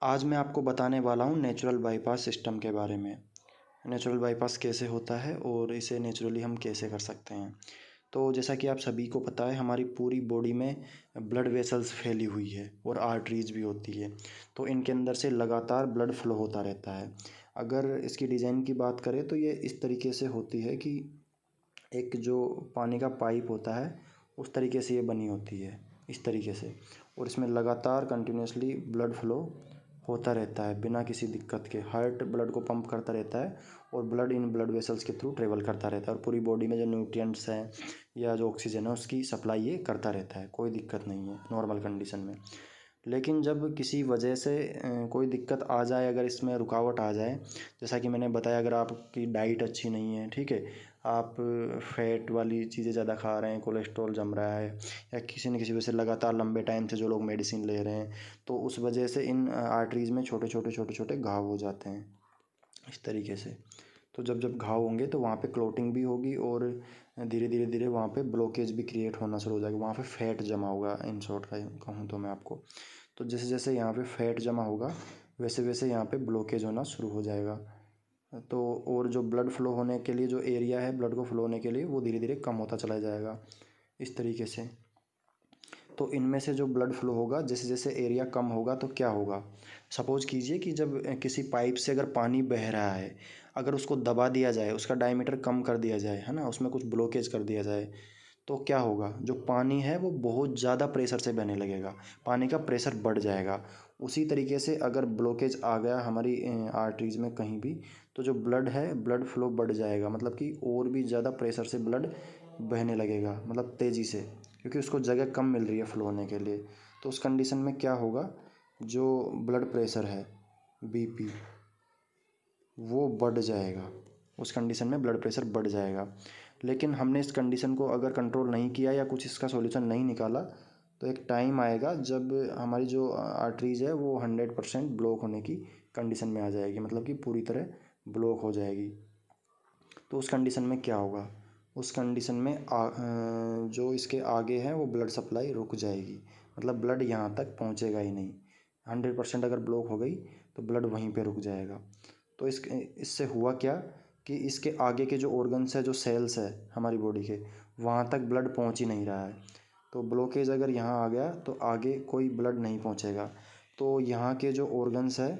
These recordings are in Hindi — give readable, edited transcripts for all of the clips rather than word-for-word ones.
आज मैं आपको बताने वाला हूँ नेचुरल बाईपास सिस्टम के बारे में। नेचुरल बाईपास कैसे होता है और इसे नेचुरली हम कैसे कर सकते हैं। तो जैसा कि आप सभी को पता है, हमारी पूरी बॉडी में ब्लड वेसल्स फैली हुई है और आर्टरीज भी होती है। तो इनके अंदर से लगातार ब्लड फ्लो होता रहता है। अगर इसकी डिज़ाइन की बात करें तो ये इस तरीके से होती है कि एक जो पानी का पाइप होता है उस तरीके से ये बनी होती है, इस तरीके से। और इसमें लगातार कंटिन्यूसली ब्लड फ्लो होता रहता है बिना किसी दिक्कत के। हार्ट ब्लड को पंप करता रहता है और ब्लड इन ब्लड वेसल्स के थ्रू ट्रेवल करता रहता है और पूरी बॉडी में जो न्यूट्रिएंट्स हैं या जो ऑक्सीजन है उसकी सप्लाई ये करता रहता है। कोई दिक्कत नहीं है नॉर्मल कंडीशन में। लेकिन जब किसी वजह से कोई दिक्कत आ जाए, अगर इसमें रुकावट आ जाए, जैसा कि मैंने बताया, अगर आपकी डाइट अच्छी नहीं है, ठीक है, आप फैट वाली चीज़ें ज़्यादा खा रहे हैं, कोलेस्ट्रॉल जम रहा है, या किसी न किसी वजह से लगातार लंबे टाइम से जो लोग मेडिसिन ले रहे हैं, तो उस वजह से इन आर्टरीज़ में छोटे छोटे छोटे छोटे घाव हो जाते हैं इस तरीके से। तो जब जब घाव होंगे तो वहाँ पे क्लोटिंग भी होगी और धीरे धीरे धीरे वहाँ पे ब्लॉकेज भी क्रिएट होना शुरू हो जाएगा। वहाँ पे फैट जमा होगा, इन शॉर्ट का कहूँ तो मैं आपको। तो जैसे जैसे यहाँ पे फैट जमा होगा वैसे वैसे यहाँ पे ब्लॉकेज होना शुरू हो जाएगा। तो और जो ब्लड फ्लो होने के लिए जो एरिया है ब्लड को फ्लो होने के लिए, वो धीरे धीरे कम होता चला जाएगा इस तरीके से। तो इनमें से जो ब्लड फ्लो होगा, जैसे जैसे एरिया कम होगा तो क्या होगा, सपोज़ कीजिए कि जब किसी पाइप से अगर पानी बह रहा है, अगर उसको दबा दिया जाए, उसका डायमीटर कम कर दिया जाए, है ना, उसमें कुछ ब्लॉकेज कर दिया जाए, तो क्या होगा, जो पानी है वो बहुत ज़्यादा प्रेशर से बहने लगेगा, पानी का प्रेशर बढ़ जाएगा। उसी तरीके से अगर ब्लॉकेज आ गया हमारी आर्टरीज़ में कहीं भी, तो जो ब्लड है ब्लड फ्लो बढ़ जाएगा, मतलब कि और भी ज़्यादा प्रेशर से ब्लड बहने लगेगा, मतलब तेज़ी से, क्योंकि उसको जगह कम मिल रही है फ्लो होने के लिए। तो उस कंडीशन में क्या होगा, जो ब्लड प्रेशर है, बीपी, वो बढ़ जाएगा। उस कंडीशन में ब्लड प्रेशर बढ़ जाएगा। लेकिन हमने इस कंडीशन को अगर कंट्रोल नहीं किया या कुछ इसका सॉल्यूशन नहीं निकाला, तो एक टाइम आएगा जब हमारी जो आर्टरीज है वो 100% ब्लॉक होने की कंडीशन में आ जाएगी, मतलब कि पूरी तरह ब्लॉक हो जाएगी। तो उस कंडीशन में क्या होगा, उस कंडीशन में जो इसके आगे है वो ब्लड सप्लाई रुक जाएगी, मतलब ब्लड यहाँ तक पहुँचेगा ही नहीं। 100% अगर ब्लॉक हो गई तो ब्लड वहीं पे रुक जाएगा। तो इससे हुआ क्या कि इसके आगे के जो ऑर्गन्स है, जो सेल्स है हमारी बॉडी के, वहाँ तक ब्लड पहुँच ही नहीं रहा है। तो ब्लॉकेज अगर यहाँ आ गया तो आगे कोई ब्लड नहीं पहुँचेगा। तो यहाँ के जो ऑर्गन्स है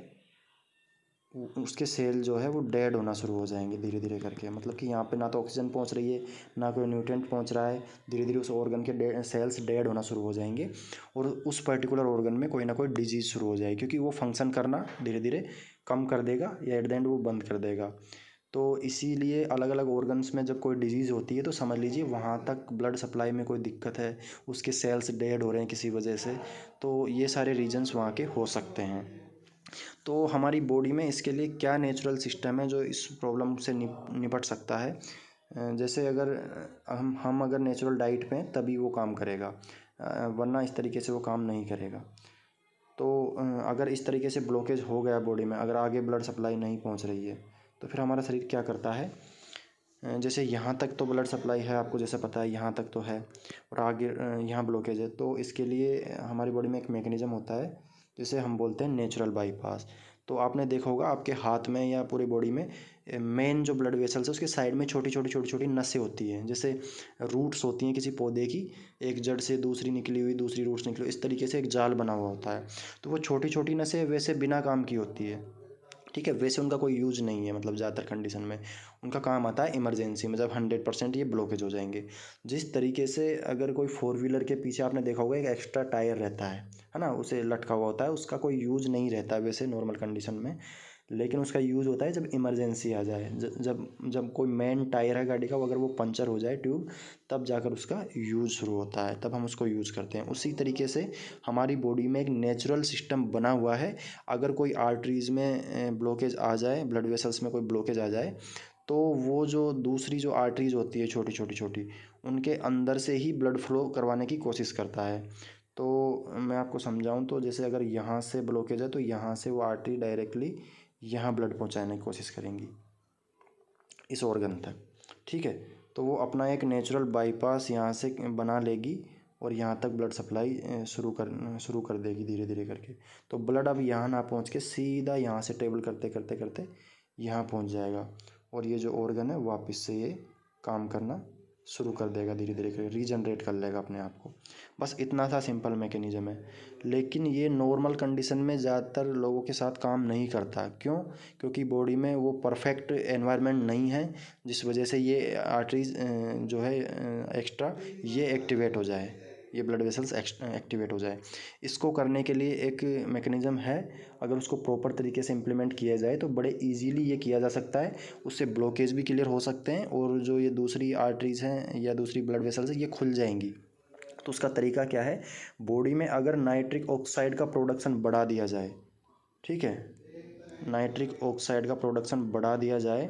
उसके सेल जो है वो डेड होना शुरू हो जाएंगे धीरे धीरे करके, मतलब कि यहाँ पे ना तो ऑक्सीजन पहुँच रही है, ना कोई न्यूट्रिएंट पहुँच रहा है। धीरे धीरे उस ऑर्गन के सेल्स डेड होना शुरू हो जाएंगे और उस पर्टिकुलर ऑर्गन में कोई ना कोई डिजीज़ शुरू हो जाएगी, क्योंकि वो फंक्शन करना धीरे धीरे कम कर देगा या एट द एंड वो बंद कर देगा। तो इसीलिए अलग अलग ऑर्गन्स में जब कोई डिजीज़ होती है तो समझ लीजिए वहाँ तक ब्लड सप्लाई में कोई दिक्कत है, उसके सेल्स डेड हो रहे हैं किसी वजह से, तो ये सारे रीजन्स वहाँ के हो सकते हैं। तो हमारी बॉडी में इसके लिए क्या नेचुरल सिस्टम है जो इस प्रॉब्लम से निपट सकता है। जैसे अगर हम अगर नेचुरल डाइट पे हैं तभी वो काम करेगा, वरना इस तरीके से वो काम नहीं करेगा। तो अगर इस तरीके से ब्लॉकेज हो गया बॉडी में, अगर आगे ब्लड सप्लाई नहीं पहुंच रही है, तो फिर हमारा शरीर क्या करता है, जैसे यहाँ तक तो ब्लड सप्लाई है, आपको जैसे पता है यहाँ तक तो है, और आगे यहाँ ब्लॉकेज है, तो इसके लिए हमारी बॉडी में एक मैकेनिज़्म होता है जिसे हम बोलते हैं नेचुरल बाईपास। तो आपने देखा होगा आपके हाथ में या पूरी बॉडी में मेन जो ब्लड वेसल्स है उसके साइड में छोटी छोटी छोटी छोटी नसें होती हैं, जैसे रूट्स होती हैं किसी पौधे की, एक जड़ से दूसरी निकली हुई, दूसरी रूट्स निकली हुई, इस तरीके से एक जाल बना हुआ होता है। तो वो छोटी छोटी नसें वैसे बिना काम की होती है, ठीक है, वैसे उनका कोई यूज नहीं है, मतलब ज़्यादातर कंडीशन में उनका काम आता है इमरजेंसी में, जब 100% ये ब्लॉकेज हो जाएंगे। जिस तरीके से अगर कोई फोर व्हीलर के पीछे आपने देखा होगा एक एक्स्ट्रा टायर रहता है ना, उसे लटका हुआ होता है, उसका कोई यूज नहीं रहता है वैसे नॉर्मल कंडीशन में, लेकिन उसका यूज़ होता है जब इमरजेंसी आ जाए, जब जब कोई मेन टायर है गाड़ी का वो अगर वो पंचर हो जाए ट्यूब, तब जाकर उसका यूज़ शुरू होता है, तब हम उसको यूज़ करते हैं। उसी तरीके से हमारी बॉडी में एक नेचुरल सिस्टम बना हुआ है। अगर कोई आर्टरीज़ में ब्लॉकेज आ जाए, ब्लड वेसल्स में कोई ब्लॉकेज आ जाए, तो वो जो दूसरी जो आर्टरीज होती है छोटी छोटी छोटी, उनके अंदर से ही ब्लड फ्लो करवाने की कोशिश करता है। तो मैं आपको समझाऊं तो जैसे अगर यहाँ से ब्लॉकेज है तो यहाँ से वो आर्टरी डायरेक्टली यहाँ ब्लड पहुँचाने की कोशिश करेंगी इस ऑर्गन तक, ठीक है। तो वो अपना एक नेचुरल बाईपास यहाँ से बना लेगी और यहाँ तक ब्लड सप्लाई शुरू कर देगी धीरे धीरे करके। तो ब्लड अब यहाँ ना पहुँच के सीधा यहाँ से ट्रेवल करते करते करते यहाँ पहुँच जाएगा, और ये जो ऑर्गन है वापस से ये काम करना शुरू कर देगा, धीरे धीरे करके रीजनरेट कर लेगा अपने आप को। बस इतना सा सिंपल मैकेनिज्म है। लेकिन ये नॉर्मल कंडीशन में ज़्यादातर लोगों के साथ काम नहीं करता। क्यों? क्योंकि बॉडी में वो परफेक्ट एनवायरनमेंट नहीं है, जिस वजह से ये आर्टरीज जो है एक्स्ट्रा ये एक्टिवेट हो जाए, ये ब्लड वेसल्स एक्टिवेट हो जाए। इसको करने के लिए एक मैकेनिज़्म है, अगर उसको प्रॉपर तरीके से इम्प्लीमेंट किया जाए तो बड़े इजीली ये किया जा सकता है। उससे ब्लॉकेज भी क्लियर हो सकते हैं, और जो ये दूसरी आर्टरीज़ हैं या दूसरी ब्लड वेसल्स हैं ये खुल जाएंगी। तो उसका तरीका क्या है? बॉडी में अगर नाइट्रिक ऑक्साइड का प्रोडक्शन बढ़ा दिया जाए, ठीक है, नाइट्रिक ऑक्साइड का प्रोडक्शन बढ़ा दिया जाए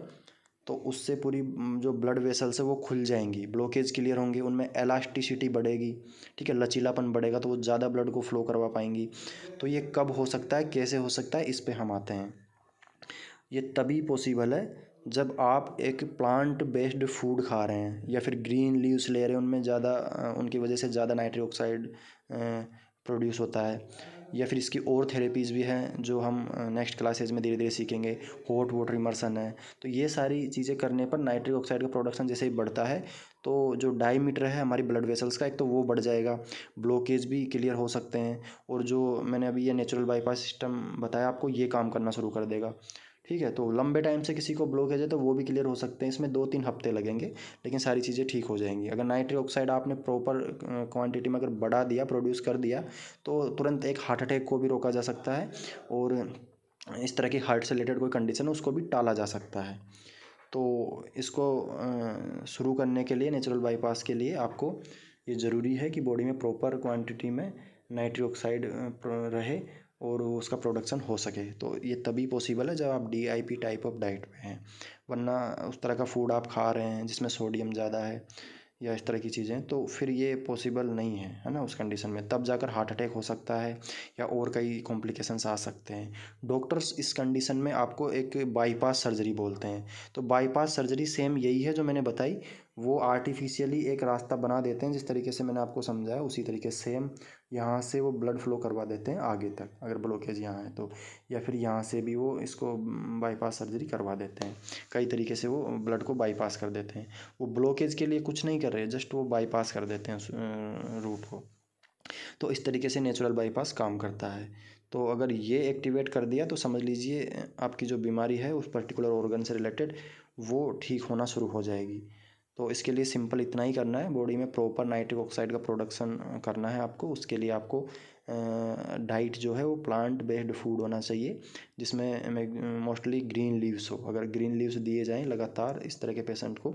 तो उससे पूरी जो ब्लड वेसल्स है वो खुल जाएंगी, ब्लॉकेज क्लियर होंगे, उनमें एलास्टिसिटी बढ़ेगी, ठीक है, लचीलापन बढ़ेगा, तो वो ज़्यादा ब्लड को फ्लो करवा पाएंगी। तो ये कब हो सकता है, कैसे हो सकता है, इस पे हम आते हैं। ये तभी पॉसिबल है जब आप एक प्लांट बेस्ड फूड खा रहे हैं या फिर ग्रीन लीव्स ले रहे हैं, उनमें ज़्यादा उनकी वजह से ज़्यादा नाइट्रिक ऑक्साइड प्रोड्यूस होता है। या फिर इसकी और थेरेपीज़ भी हैं जो हम नेक्स्ट क्लासेज में धीरे धीरे सीखेंगे। हॉट वाटर इमर्सन है। तो ये सारी चीज़ें करने पर नाइट्रिक ऑक्साइड का प्रोडक्शन जैसे ही बढ़ता है तो जो डायमीटर है हमारी ब्लड वेसल्स का, एक तो वो बढ़ जाएगा, ब्लॉकेज भी क्लियर हो सकते हैं, और जो मैंने अभी ये नेचुरल बाईपास सिस्टम बताया आपको, ये काम करना शुरू कर देगा। ठीक है, तो लंबे टाइम से किसी को ब्लॉकेज है तो वो भी क्लियर हो सकते हैं, इसमें 2-3 हफ्ते लगेंगे, लेकिन सारी चीज़ें ठीक हो जाएंगी। अगर नाइट्रिक ऑक्साइड आपने प्रॉपर क्वांटिटी में अगर बढ़ा दिया, प्रोड्यूस कर दिया, तो तुरंत एक हार्ट अटैक को भी रोका जा सकता है, और इस तरह की हार्ट से रिलेटेड कोई कंडीशन है उसको भी टाला जा सकता है। तो इसको शुरू करने के लिए, नेचुरल बाईपास के लिए आपको ये ज़रूरी है कि बॉडी में प्रॉपर क्वांटिटी में नाइट्रिक ऑक्साइड रहे और उसका प्रोडक्शन हो सके। तो ये तभी पॉसिबल है जब आप DIP टाइप ऑफ डाइट में हैं, वरना उस तरह का फूड आप खा रहे हैं जिसमें सोडियम ज़्यादा है या इस तरह की चीज़ें, तो फिर ये पॉसिबल नहीं है ना उस कंडीशन में। तब जाकर हार्ट अटैक हो सकता है या और कई कॉम्प्लिकेशंस आ सकते हैं। डॉक्टर्स इस कंडीशन में आपको एक बाईपास सर्जरी बोलते हैं। तो बाईपास सर्जरी सेम यही है जो मैंने बताई, वो आर्टिफिशियली एक रास्ता बना देते हैं, जिस तरीके से मैंने आपको समझाया उसी तरीके सेम यहाँ से वो ब्लड फ्लो करवा देते हैं आगे तक, अगर ब्लॉकेज यहाँ है तो, या फिर यहाँ से भी वो इसको बाईपास सर्जरी करवा देते हैं। कई तरीके से वो ब्लड को बाईपास कर देते हैं। वो ब्लॉकेज के लिए कुछ नहीं कर रहे, जस्ट वो बाईपास कर देते हैं रूट को। तो इस तरीके से नेचुरल बाईपास काम करता है। तो अगर ये एक्टिवेट कर दिया तो समझ लीजिए आपकी जो बीमारी है उस पर्टिकुलर ऑर्गन से रिलेटेड वो ठीक होना शुरू हो जाएगी। तो इसके लिए सिंपल इतना ही करना है, बॉडी में प्रॉपर नाइट्रिक ऑक्साइड का प्रोडक्शन करना है आपको। उसके लिए आपको डाइट जो है वो प्लांट बेस्ड फूड होना चाहिए, जिसमें मोस्टली ग्रीन लीव्स हो। अगर ग्रीन लीव्स दिए जाएँ लगातार इस तरह के पेशेंट को,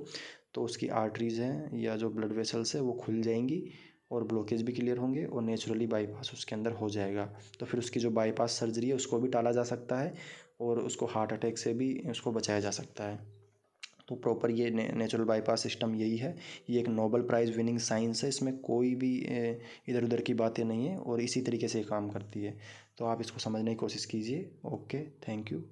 तो उसकी आर्टरीज़ हैं या जो ब्लड वेसल्स है वो खुल जाएंगी, और ब्लॉकेज भी क्लियर होंगे, और नेचुरली बाईपास उसके अंदर हो जाएगा। तो फिर उसकी जो बाईपास सर्जरी है उसको भी टाला जा सकता है, और उसको हार्ट अटैक से भी उसको बचाया जा सकता है। तो प्रॉपर ये नेचुरल बाईपास सिस्टम यही है। ये एक नोबेल प्राइज़ विनिंग साइंस है, इसमें कोई भी इधर उधर की बातें नहीं है, और इसी तरीके से काम करती है। तो आप इसको समझने की कोशिश कीजिए। Okay, thank you.